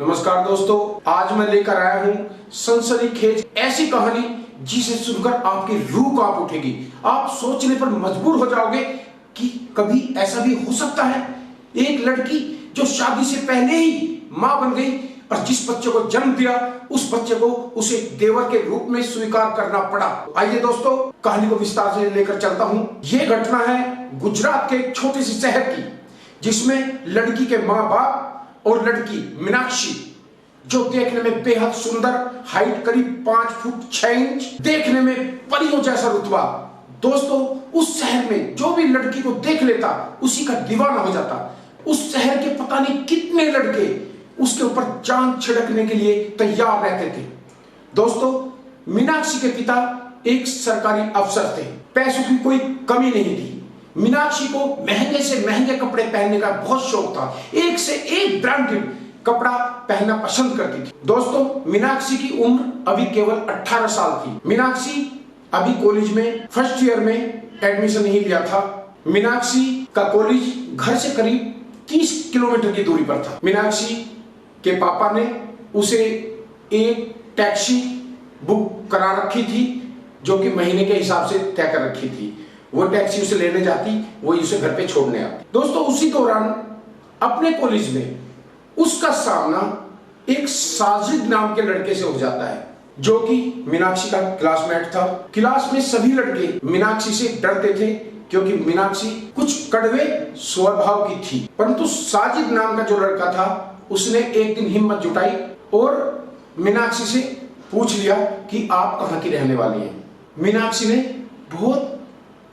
नमस्कार दोस्तों, आज मैं लेकर आया हूँ सनसनीखेज ऐसी कहानी जिसे सुनकर आपकी रूह कांप उठेगी। आप सोचने पर मजबूर हो जाओगे कि कभी ऐसा भी हो सकता है। एक लड़की जो शादी से पहले ही मां बन गई और जिस बच्चे को जन्म दिया उस बच्चे को उसे देवर के रूप में स्वीकार करना पड़ा। आइए दोस्तों, कहानी को विस्तार से लेकर चलता हूँ। ये घटना है गुजरात के एक छोटे से शहर की, जिसमें लड़की के माँ बाप और लड़की मीनाक्षी, जो देखने में बेहद सुंदर, हाइट करीब 5 फुट 6 इंच, देखने में परियों जैसा रुतबा। दोस्तों, उस शहर में जो भी लड़की को देख लेता उसी का दीवाना हो जाता। उस शहर के पता नहीं कितने लड़के उसके ऊपर जान छिड़कने के लिए तैयार रहते थे। दोस्तों, मीनाक्षी के पिता एक सरकारी अफसर थे। पैसों की कोई कमी नहीं थी। मीनाक्षी को महंगे से महंगे कपड़े पहनने का बहुत शौक था। एक से एक ब्रांडेड कपड़ा पहनना पसंद करती थी। दोस्तों, मीनाक्षी की उम्र अभी केवल 18 साल थी। मीनाक्षी अभी कॉलेज में फर्स्ट ईयर में एडमिशन नहीं लिया था। मीनाक्षी का कॉलेज घर से करीब 30 किलोमीटर की दूरी पर था। मीनाक्षी के पापा ने उसे एक टैक्सी बुक करा रखी थी, जो कि महीने के हिसाब से तय कर रखी थी। वो टैक्सी उसे लेने जाती, वो उसे घर पे छोड़ने आती। दोस्तों, उसी दौरान अपने कॉलेज में उसका सामना एक साजिद नाम के लड़के से हो जाता है, जो कि मीनाक्षी का क्लासमेट था। क्लास में सभी लड़के मीनाक्षी से डरते थे क्योंकि मीनाक्षी कुछ कड़वे स्वभाव की थी। परंतु साजिद नाम का जो लड़का था, उसने एक दिन हिम्मत जुटाई और मीनाक्षी से पूछ लिया कि आप कहाँ की रहने वाली हैं। मीनाक्षी ने बहुत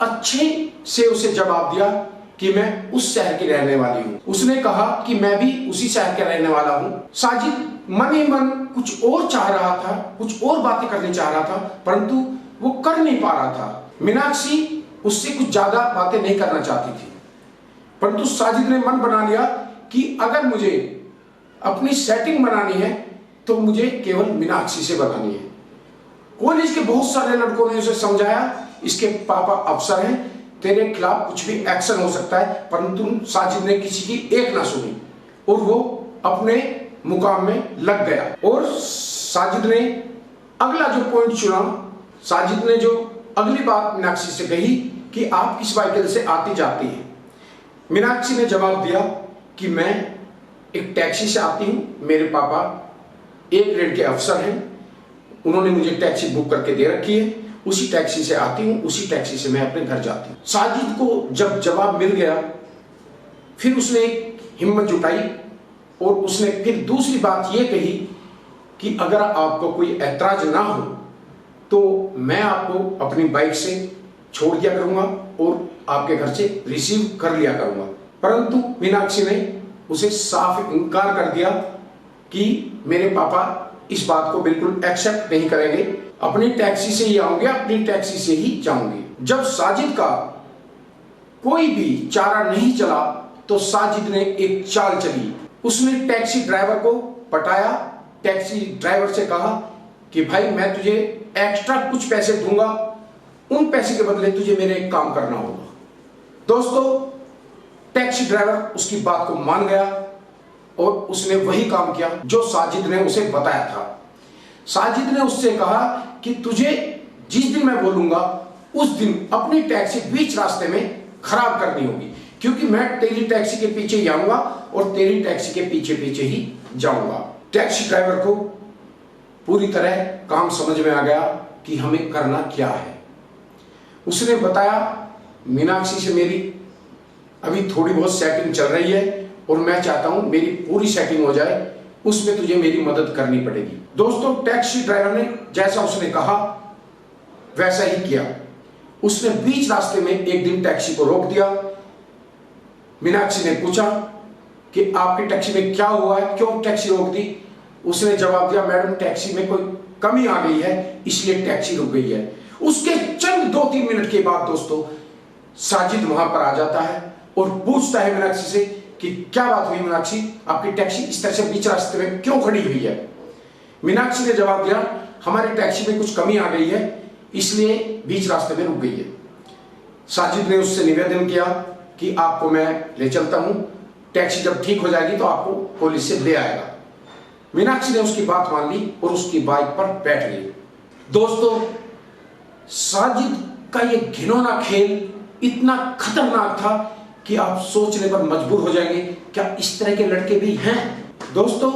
अच्छे से उसे जवाब दिया कि मैं उस शहर की रहने वाली हूँ। उसने कहा कि मैं भी उसी शहर का रहने वाला हूँ। साजिद मन ही मन कुछ और चाह रहा था, कुछ और बातें करनी चाह रहा था, परंतु वो कर नहीं पा रहा था। मीनाक्षी उससे कुछ ज्यादा बातें नहीं करना चाहती थी, परंतु साजिद ने मन बना लिया कि अगर मुझे अपनी सेटिंग बनानी है तो मुझे केवल मीनाक्षी से बनानी है। कॉलेज के बहुत सारे लड़कों ने उसे समझाया, इसके पापा अफसर हैं, तेरे खिलाफ कुछ भी एक्शन हो सकता है, परंतु साजिद ने किसी की एक ना सुनी और वो अपने मुकाम में लग गया। और साजिद ने अगला जो पॉइंट चुना, साजिद ने जो अगली बात मीनाक्षी से कही कि आप किस व्हीकल से आती जाती है। मीनाक्षी ने जवाब दिया कि मैं एक टैक्सी से आती हूँ, मेरे पापा एक ग्रेड के अफसर हैं, उन्होंने मुझे टैक्सी बुक करके दे रखी है, उसी टैक्सी से आती हूँ, उसी टैक्सी से मैं अपने घर जाती हूँ। साजिद को जब जवाब मिल गया, फिर उसने एक हिम्मत जुटाई और उसने फिर दूसरी बात यह कही कि अगर आपको कोई ऐतराज ना हो तो मैं आपको अपनी बाइक से छोड़ दिया करूंगा और आपके घर से रिसीव कर लिया करूंगा। परंतु मीनाक्षी ने उसे साफ इनकार कर दिया कि मेरे पापा इस बात को बिल्कुल एक्सेप्ट नहीं करेंगे, अपनी टैक्सी से ही आऊंगे, अपनी टैक्सी से ही जाऊंगी। जब साजिद का कोई भी चारा नहीं चला तो साजिद ने एक चाल चली। उसने टैक्सी ड्राइवर को पटाया। टैक्सी ड्राइवर से कहा कि भाई, मैं तुझे एक्स्ट्रा कुछ पैसे दूंगा, उन पैसे के बदले तुझे मेरे एक काम करना होगा। दोस्तों, टैक्सी ड्राइवर उसकी बात को मान गया और उसने वही काम किया जो साजिद ने उसे बताया था। साजिद ने उससे कहा कि तुझे जिस दिन मैं बोलूंगा उस दिन अपनी टैक्सी बीच रास्ते में खराब करनी होगी, क्योंकि मैं तेरी टैक्सी के पीछे ही आऊंगा और तेरी टैक्सी के पीछे पीछे ही जाऊंगा। टैक्सी ड्राइवर को पूरी तरह काम समझ में आ गया कि हमें करना क्या है। उसने बताया, मीनाक्षी से मेरी अभी थोड़ी बहुत सेटिंग चल रही है और मैं चाहता हूं मेरी पूरी सेटिंग हो जाए, उसमें तुझे मेरी मदद करनी पड़ेगी। दोस्तों, टैक्सी ड्राइवर ने जैसा उसने कहा वैसा ही किया। उसने बीच रास्ते में एक दिन टैक्सी को रोक दिया। मीनाक्षी ने पूछा कि आपकी टैक्सी में क्या हुआ है, क्यों टैक्सी रोक दी? उसने जवाब दिया, मैडम, टैक्सी में कोई कमी आ गई है, इसलिए टैक्सी रुक गई है। उसके चंद 2-3 मिनट के बाद दोस्तों साजिद वहां पर आ जाता है और पूछता है मीनाक्षी से कि क्या बात हुई मीनाक्षी, आपकी टैक्सी इस तरह से बीच रास्ते में क्यों खड़ी हुई है? मीनाक्षी ने जवाब दिया, हमारी टैक्सी में कुछ कमी आ गई है, इसलिए बीच रास्ते में रुक गई है। साजिद ने उससे निवेदन किया कि आपको मैं ले चलता हूं, टैक्सी जब ठीक हो जाएगी तो आपको पुलिस से ले आएगा। मीनाक्षी ने उसकी बात मान ली और उसकी बाइक पर बैठ गई। दोस्तों, साजिद का ये घिनौना खेल इतना खतरनाक था कि आप सोचने पर मजबूर हो जाएंगे, क्या इस तरह के लड़के भी हैं? दोस्तों,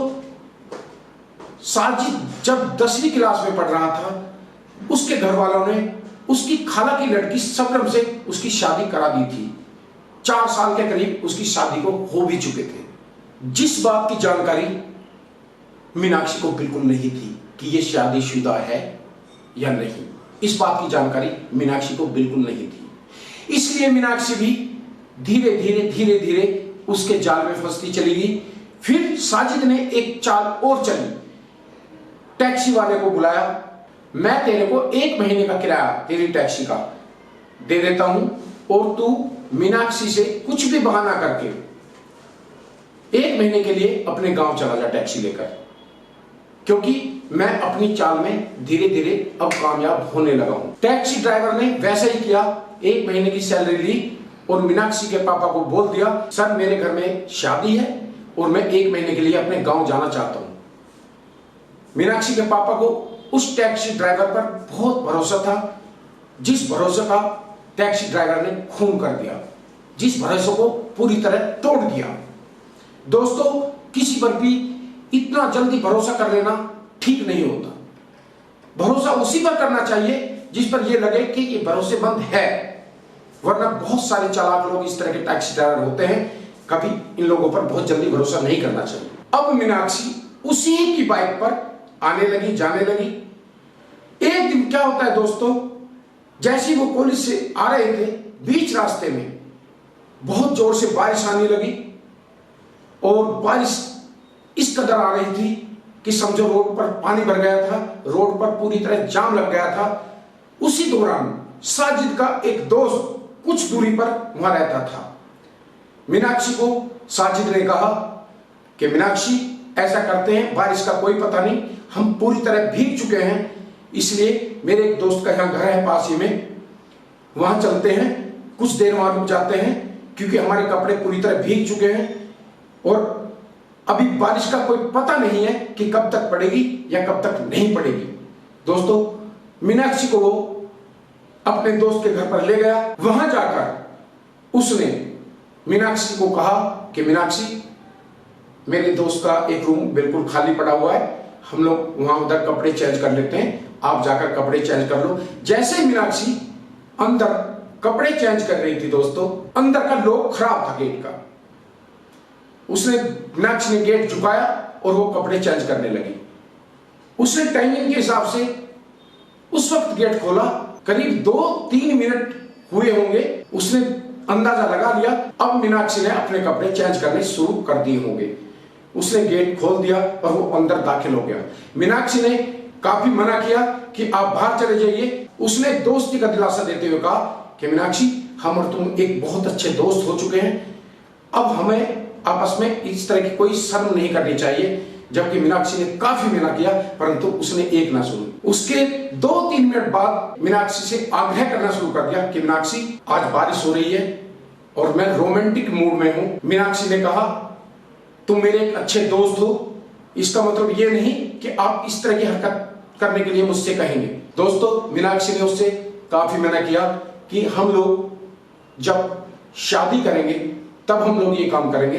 साजिद जब 10वीं क्लास में पढ़ रहा था, उसके घर वालों ने उसकी खाला की लड़की शबनम से उसकी शादी करा दी थी। 4 साल के करीब उसकी शादी को हो भी चुके थे। जिस बात की जानकारी मीनाक्षी को बिल्कुल नहीं थी कि ये शादीशुदा है या नहीं, इस बात की जानकारी मीनाक्षी को बिल्कुल नहीं थी। इसलिए मीनाक्षी भी धीरे धीरे उसके जाल में फंसती चली गई। फिर साजिद ने एक चाल और चली, टैक्सी वाले को बुलाया, मैं तेरे को 1 महीने का किराया तेरी टैक्सी का दे देता हूं और तू मीनाक्षी से कुछ भी बहाना करके 1 महीने के लिए अपने गांव चला जा टैक्सी लेकर, क्योंकि मैं अपनी चाल में धीरे धीरे अब कामयाब होने लगा हूं। टैक्सी ड्राइवर ने वैसा ही किया, 1 महीने की सैलरी ली और मीनाक्षी के पापा को बोल दिया, सर मेरे घर में शादी है और मैं 1 महीने के लिए अपने गांव जाना चाहता हूं। मीनाक्षी के पापा को उस टैक्सी ड्राइवर पर बहुत भरोसा था, जिस भरोसे का टैक्सी ड्राइवर ने खून कर दिया, जिस भरोसे को पूरी तरह तोड़ दिया। दोस्तों, किसी पर भी इतना जल्दी भरोसा कर लेना ठीक नहीं होता। भरोसा उसी पर करना चाहिए जिस पर यह लगे कि ये भरोसेमंद है, वरना बहुत सारे चालाक लोग इस तरह के टैक्सी ड्राइवर होते हैं, कभी इन लोगों पर बहुत जल्दी भरोसा नहीं करना चाहिए। अब मीनाक्षी उसी की बाइक पर आने लगी, जाने लगी। एक दिन क्या होता है दोस्तों, जैसे वो कॉलेज से आ रहे थे, बीच रास्ते में बहुत जोर से बारिश आने लगी और बारिश इस कदर आ रही थी कि समझो रोड पर पानी भर गया था, रोड पर पूरी तरह जाम लग गया था। उसी दौरान साजिद का एक दोस्त कुछ दूरी पर वहां रहता था। मीनाक्षी को साजिद ने कहा कि मीनाक्षी, ऐसा करते हैं, बारिश का कोई पता नहीं, हम पूरी तरह भीग चुके हैं, इसलिए मेरे एक दोस्त का यहाँ घर है पास ही में, वहां चलते हैं, कुछ देर वहां रुक जाते हैं, क्योंकि हमारे कपड़े पूरी तरह भीग चुके हैं और अभी बारिश का कोई पता नहीं है कि कब तक पड़ेगी या कब तक नहीं पड़ेगी। दोस्तों, मीनाक्षी को वो अपने दोस्त के घर पर ले गया। वहां जाकर उसने मीनाक्षी को कहा कि मीनाक्षी, मेरे दोस्त का एक रूम बिल्कुल खाली पड़ा हुआ है, हम लोग वहां उधर कपड़े चेंज कर लेते हैं, आप जाकर कपड़े चेंज कर लो। जैसे ही मीनाक्षी अंदर कपड़े चेंज कर रही थी दोस्तों, अंदर का लॉक खराब था गेट का। उसने मीनाक्षी ने गेट झुकाया और वो कपड़े चेंज करने लगी। उसने टाइमिंग के हिसाब से उस वक्त गेट खोला, करीब 2-3 मिनट हुए होंगे, उसने अंदाजा लगा लिया अब मीनाक्षी ने अपने कपड़े चेंज करने शुरू कर दिए होंगे। उसने गेट खोल दिया और वो अंदर दाखिल हो गया। मीनाक्षी ने काफी मना किया कि आप बाहर चले जाइए। उसने दोस्ती का दिलासा देते हुए कहा कि मीनाक्षी, हम और तुम एक बहुत अच्छे दोस्त हो चुके हैं, अब हमें आपस में इस तरह की कोई शर्म नहीं करनी चाहिए। जबकि मीनाक्षी ने काफी मना किया, परंतु उसने एक ना सुनी। उसके 2-3 मिनट बाद मीनाक्षी से आग्रह करना शुरू कर दिया कि मीनाक्षी, आज बारिश हो रही है और मैं रोमांटिक मूड में हूं। मीनाक्षी ने कहा, तुम मेरे एक अच्छे दोस्त हो, इसका मतलब ये नहीं कि आप इस तरह की हरकत करने के लिए मुझसे कहेंगे। दोस्तों, मीनाक्षी ने उससे काफी मना किया कि हम लोग जब शादी करेंगे तब हम लोग ये काम करेंगे,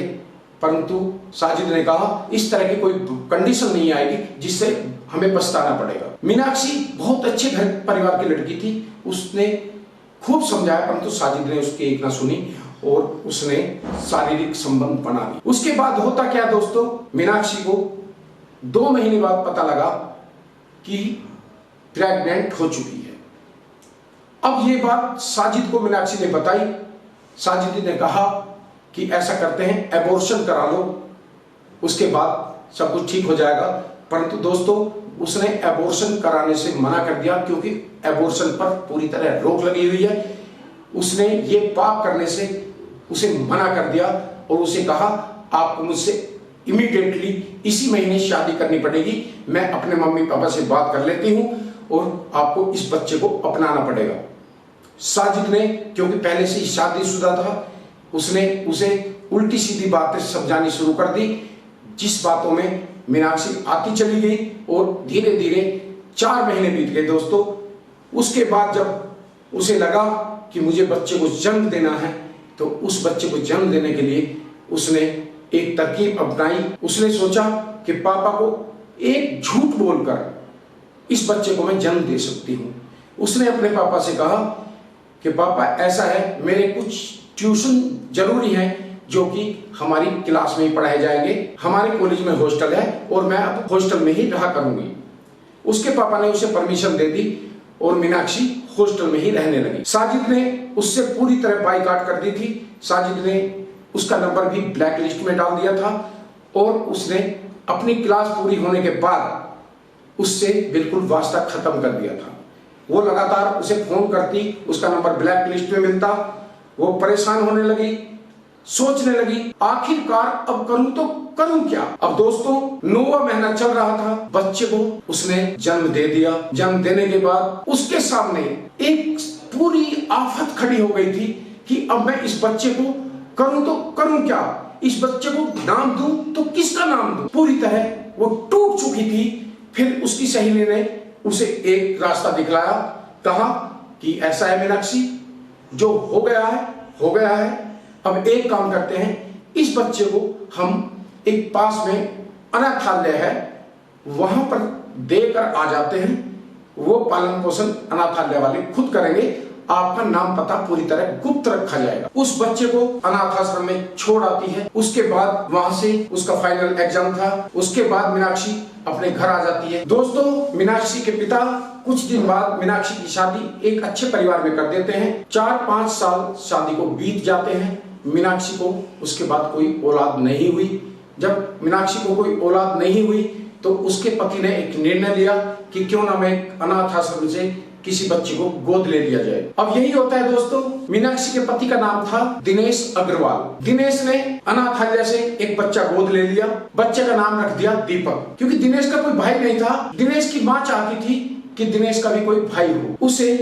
परंतु साजिद ने कहा इस तरह की कोई कंडीशन नहीं आएगी जिससे हमें पछताना पड़ेगा। मीनाक्षी बहुत अच्छे घर परिवार की लड़की थी, उसने खूब समझाया, परंतु साजिद ने उसकी एक ना सुनी और उसने शारीरिक संबंध बना लिया। उसके बाद होता क्या दोस्तों, मीनाक्षी को 2 महीने बाद पता लगा कि प्रेग्नेंट हो चुकी है। अब ये बात साजिद को मीनाक्षी ने बताई। साजिद ने कहा कि ऐसा करते हैं, एबॉर्शन करा लो, उसके बाद सब कुछ ठीक हो जाएगा। परंतु दोस्तों, उसने एबॉर्शन कराने से मना कर दिया, क्योंकि एबॉर्शन पर पूरी तरह रोक लगी हुई है। उसने ये पाप करने से उसे मना कर दिया और उसे कहा, आपको मुझसे इमीडिएटली इसी महीने शादी करनी पड़ेगी, मैं अपने मम्मी पापा से बात कर लेती हूं और आपको इस बच्चे को अपनाना पड़ेगा। साजिद ने, क्योंकि पहले से ही शादीशुदा था, उसने उसे उल्टी सीधी बातें समझानी शुरू कर दी, जिस बातों में मीनाक्षी आती चली गई और धीरे धीरे 4 महीने बीत गए दोस्तों। उसके बाद जब उसे लगा कि मुझे बच्चे को जन्म देना है, तो उस बच्चे को जन्म देने के लिए उसने एक तरकीब अपनाई। उसने सोचा कि पापा को एक झूठ बोलकर इस बच्चे को मैं जन्म दे सकती हूँ। उसने अपने पापा से कहा कि पापा ऐसा है, मेरे कुछ ट्यूशन जरूरी है जो कि हमारी क्लास में ही पढ़ाए जाएंगे, हमारे कॉलेज में हॉस्टल है और मैं अब हॉस्टल में ही रहा करूंगी। उसके पापा ने उसे परमिशन दे दी और मीनाक्षी हॉस्टल में ही रहने लगी। साजिद ने उससे पूरी तरह बाइकआउट कर दी थी। साजिद ने उसका नंबर भी ब्लैक लिस्ट में डाल दिया था और उसने अपनी क्लास पूरी होने के बाद उससे बिल्कुल वास्ता खत्म कर दिया था। वो लगातार उसे फोन करती, उसका नंबर ब्लैक लिस्ट में मिलता। वो परेशान होने लगी, सोचने लगी आखिरकार अब करूं तो करूं क्या। अब दोस्तों 9वां महीना चल रहा था, बच्चे को उसने जन्म दे दिया। जन्म देने के बाद उसके सामने एक पूरी आफत खड़ी हो गई थी कि अब मैं इस बच्चे को करूं तो करूं क्या, इस बच्चे को नाम दूं तो किसका नाम दूं। पूरी तरह वो टूट चुकी थी। फिर उसकी सहेली ने उसे एक रास्ता दिखलाया, कहा कि ऐसा है मीनाक्षी, जो हो गया है हो गया है, अब एक काम करते हैं, इस बच्चे को हम एक पास में अनाथालय है वहां पर देकर आ जाते हैं। वो पालन पोषण अनाथालय वाले खुद करेंगे, आपका नाम पता पूरी तरह गुप्त रखा जाएगा। उस बच्चे को अनाथ आश्रम में छोड़ आती है। उसके बाद वहां से उसका फाइनल एग्जाम था। उसके बाद मीनाक्षी अपने घर आ जाती है। दोस्तों मीनाक्षी के पिता कुछ दिन बाद मीनाक्षी की शादी एक अच्छे परिवार में कर देते हैं। 4-5 साल शादी को बीत जाते हैं। मीनाक्षी को उसके बाद कोई औलाद नहीं हुई। जब मीनाक्षी को कोई औलाद नहीं हुई तो उसके पति ने एक निर्णय लिया कि क्यों ना मैं अनाथ आश्रम से किसी बच्चे को गोद ले लिया जाए। अब यही होता है दोस्तों, मीनाक्षी के पति का नाम था दिनेश अग्रवाल। दिनेश ने अनाथालय से एक बच्चा गोद ले लिया। बच्चे का नाम रख दिया दीपक, क्योंकि दिनेश का कोई भाई नहीं था। दिनेश की माँ चाहती थी कि दिनेश का भी कोई भाई हो। उसे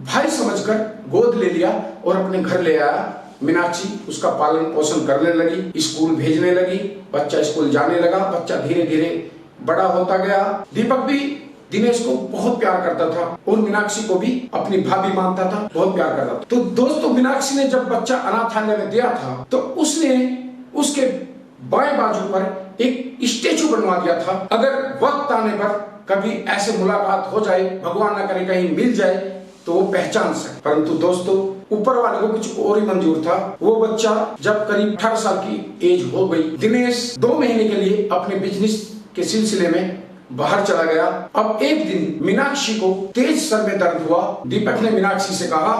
भाई समझकर गोद ले लिया और अपने घर ले आया। मीनाक्षी उसका पालन पोषण करने लगी, स्कूल भेजने लगी, बच्चा स्कूल जाने लगा। बच्चा धीरे धीरे बड़ा होता गया। दीपक भी दिनेश को बहुत प्यार करता था और मीनाक्षी को भी अपनी भाभी मानता था, बहुत प्यार करता था। तो दोस्तों मीनाक्षी ने जब बच्चा अनाथालय में दिया था तो उसने उसके बाएं बाजू पर एक स्टेचू बनवा दिया था। अगर वक्त आने पर कभी ऐसे मुलाकात हो जाए, भगवान ना करे कहीं मिल जाए, तो वो पहचान सके। परंतु दोस्तों ऊपर वाले को कुछ और ही मंजूर था। वो बच्चा जब करीब 18 साल की एज हो गई, दिनेश 2 महीने के लिए अपने बिजनेस के सिलसिले में बाहर चला गया। अब एक दिन मीनाक्षी को तेज सर में दर्द हुआ। दीपक ने मीनाक्षी से कहा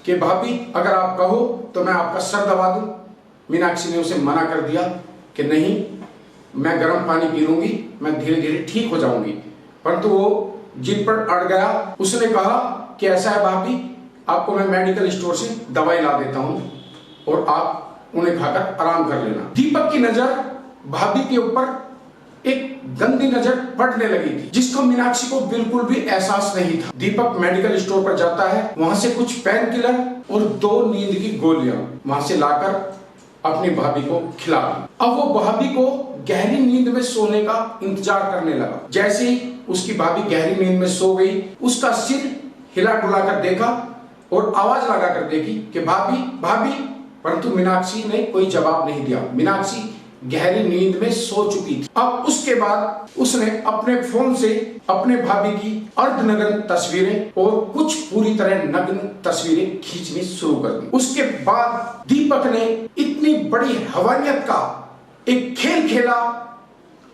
कि भाभी अगर आप कहो तो मैं आपका सर दबा दूं। मीनाक्षी ने उसे मना कर दिया कि नहीं, मैं गर्म पानी पी लूंगी, मैं धीरे धीरे ठीक हो जाऊंगी। परंतु वो जिद पर अड़ गया। उसने कहा कि ऐसा है भाभी, आपको मैं मेडिकल स्टोर से दवाई ला देता हूं और आप उन्हें खाकर आराम कर लेना। दीपक की नजर भाभी के ऊपर एक गंदी नजर पड़ने लगी थी, जिसको मीनाक्षी को बिल्कुल भी एहसास नहीं था। दीपक मेडिकल स्टोर पर जाता है, वहां से कुछ पेन किलर और 2 नींद की गोलियां वहां से लाकर अपनी भाभी को खिला दी। अब वो भाभी को गहरी नींद में सोने का इंतजार करने लगा। जैसे ही उसकी भाभी गहरी नींद में सो गई, उसका सिर हिला डुला कर देखा और आवाज लगा कर देखी कि भाभी भाभी, परंतु मीनाक्षी ने कोई जवाब नहीं दिया। मीनाक्षी गहरी नींद में सो चुकी थी। अब उसके बाद उसने अपने फोन से अपने भाभी की अर्धनग्न तस्वीरें और कुछ पूरी तरह नग्न तस्वीरें खींचनी शुरू कर दी। उसके बाद दीपक ने इतनी बड़ी हवानियत का एक खेल खेला।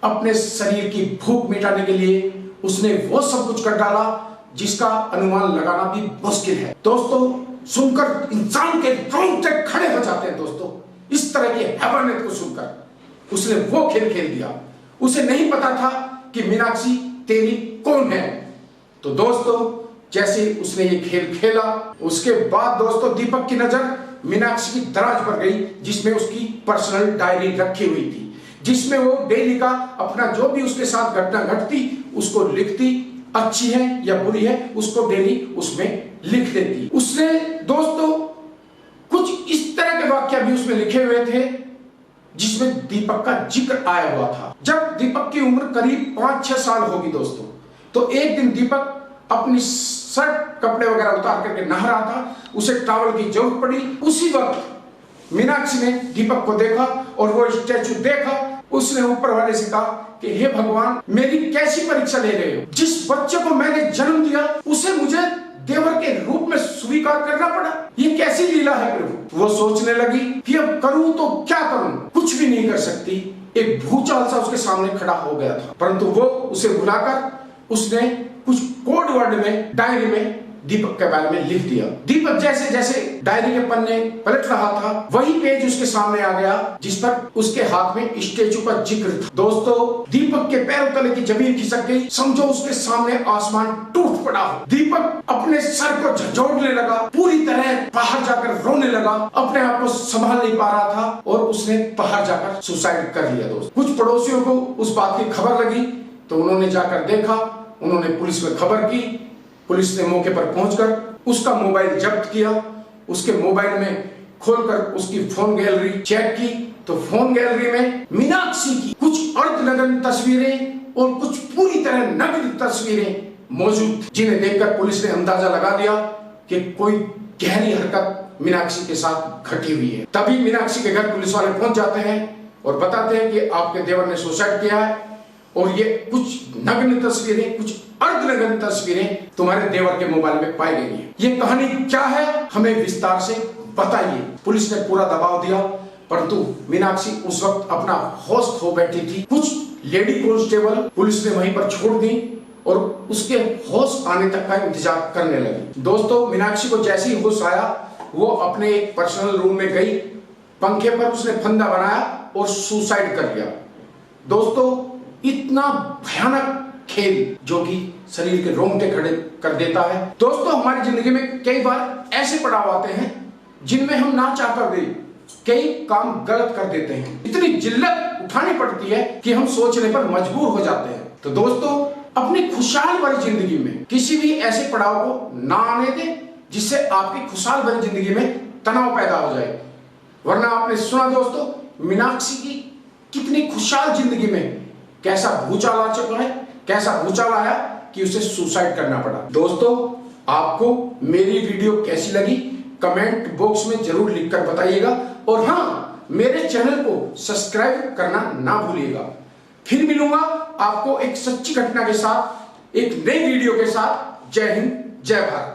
अपने शरीर की भूख मिटाने के लिए उसने वो सब कुछ कर डाला जिसका अनुमान लगाना भी मुश्किल है। दोस्तों सुनकर इंसान के रोंगटे खड़े हो जाते हैं। दोस्तों इस तरह की हैवानियत को सुनकर उसने वो खेल खेल दिया। उसे नहीं पता था कि मीनाक्षी तेरी कौन है। तो दोस्तों जैसे उसने ये खेल खेला, उसके बाद दोस्तों दीपक की नजर मीनाक्षी की दराज पर गई, जिसमें उसकी पर्सनल डायरी रखी हुई थी, जिसमें वो डेली का अपना जो भी उसके साथ घटना घटती उसको लिखती। अच्छी है या बुरी है उसको डेली उसमें लिख देती। उसने दोस्तों कुछ इस तरह के वाक्य भी उसमें लिखे हुए थे जिसमें दीपक का जिक्र आया हुआ था। जब दीपक की उम्र करीब 5-6 साल होगी दोस्तों, तो एक दिन दीपक अपनी शर्ट कपड़े वगैरह उतार करके नहा रहा था, उसे टॉवल की जरूरत पड़ी। उसी वक्त मीनाक्षी ने दीपक को देखा और वो स्टैचू देखा। उसने ऊपर वाले से कहा कि हे भगवान, मेरी कैसी परीक्षा ले रहे हो? जिस बच्चे को मैंने जन्म दिया उसे मुझे देवर के रूप में स्वीकार करना पड़ा। ये कैसी लीला है प्रभु। वो सोचने लगी कि अब करूं तो क्या करूं, कुछ भी नहीं कर सकती। एक भूचाल सा उसके सामने खड़ा हो गया था, परंतु वो उसे बुलाकर उसने कुछ कोड वर्ड में डायरी में दीपक के बारे में लिख दिया। दीपक जैसे जैसे डायरी के पन्ने पलट रहा था, वही पेज उसके सामने आ गया जिस पर उसके हाथ में स्टैचू का जिक्र था। दोस्तों, दीपक के पैरों तले की जमीन खिसक गई। समझो उसके सामने आसमान टूट पड़ा हो। दीपक अपने सर को झंझोड़ने लगा, पूरी तरह बाहर जाकर रोने लगा, अपने आप को संभाल नहीं पा रहा था और उसने बाहर जाकर सुसाइड कर लिया। दोस्त, कुछ पड़ोसियों को उस बात की खबर लगी तो उन्होंने जाकर देखा, उन्होंने पुलिस में खबर की। पुलिस ने मौके पर पहुंचकर उसका मोबाइल जब्त किया। उसके मोबाइल में खोलकर उसकी फोन गैलरी चेक की तो फोन गैलरी में मीनाक्षी की कुछ अर्धनग्न तस्वीरें और कुछ पूरी तरह नग्न तस्वीरें मौजूद थी, जिन्हें देखकर पुलिस ने अंदाजा लगा दिया कि कोई गहरी हरकत मीनाक्षी के साथ घटी हुई है। तभी मीनाक्षी के घर पुलिस वाले पहुंच जाते हैं और बताते हैं कि आपके देवर ने सुसाइड किया है और ये कुछ नग्न तस्वीरें, कुछ अर्धनग्न तस्वीरें तुम्हारे देवर के मोबाइल में पाई गई हैं। ये कहानी क्या है, हमें विस्तार से बताइए। पुलिस ने पूरा दबाव दिया, परंतु मीनाक्षी उस वक्त अपना होश खो बैठी थी। कुछ लेडी कांस्टेबल पुलिस ने वहीं पर छोड़ दी और उसके होश आने तक का इंतजार करने लगी। दोस्तों, मीनाक्षी को जैसे ही होश आया, वो अपने एक पर्सनल रूम में गई, पंखे पर उसने फंदा बनाया और सुसाइड कर लिया। दोस्तों, इतना भयानक खेल जो कि शरीर के रोंगटे खड़े कर देता है। दोस्तों, हमारी जिंदगी में कई बार ऐसे पड़ाव आते हैं जिनमें हम ना चाहकर भी कई काम गलत कर देते हैं। इतनी जिल्लत उठानी पड़ती है कि हम सोचने पर मजबूर हो जाते हैं। तो दोस्तों, अपनी खुशहाल भरी जिंदगी में किसी भी ऐसे पड़ाव को ना आने दें जिससे आपकी खुशहाल भरी जिंदगी में तनाव पैदा हो जाए। वरना आपने सुना दोस्तों, मीनाक्षी की कितनी खुशहाल जिंदगी में कैसा भूचाल आ चुका है, कैसा भूचाल आया कि उसे सुसाइड करना पड़ा। दोस्तों, आपको मेरी वीडियो कैसी लगी कमेंट बॉक्स में जरूर लिखकर बताइएगा और हाँ, मेरे चैनल को सब्सक्राइब करना ना भूलिएगा। फिर मिलूंगा आपको एक सच्ची घटना के साथ, एक नई वीडियो के साथ। जय हिंद, जय भारत।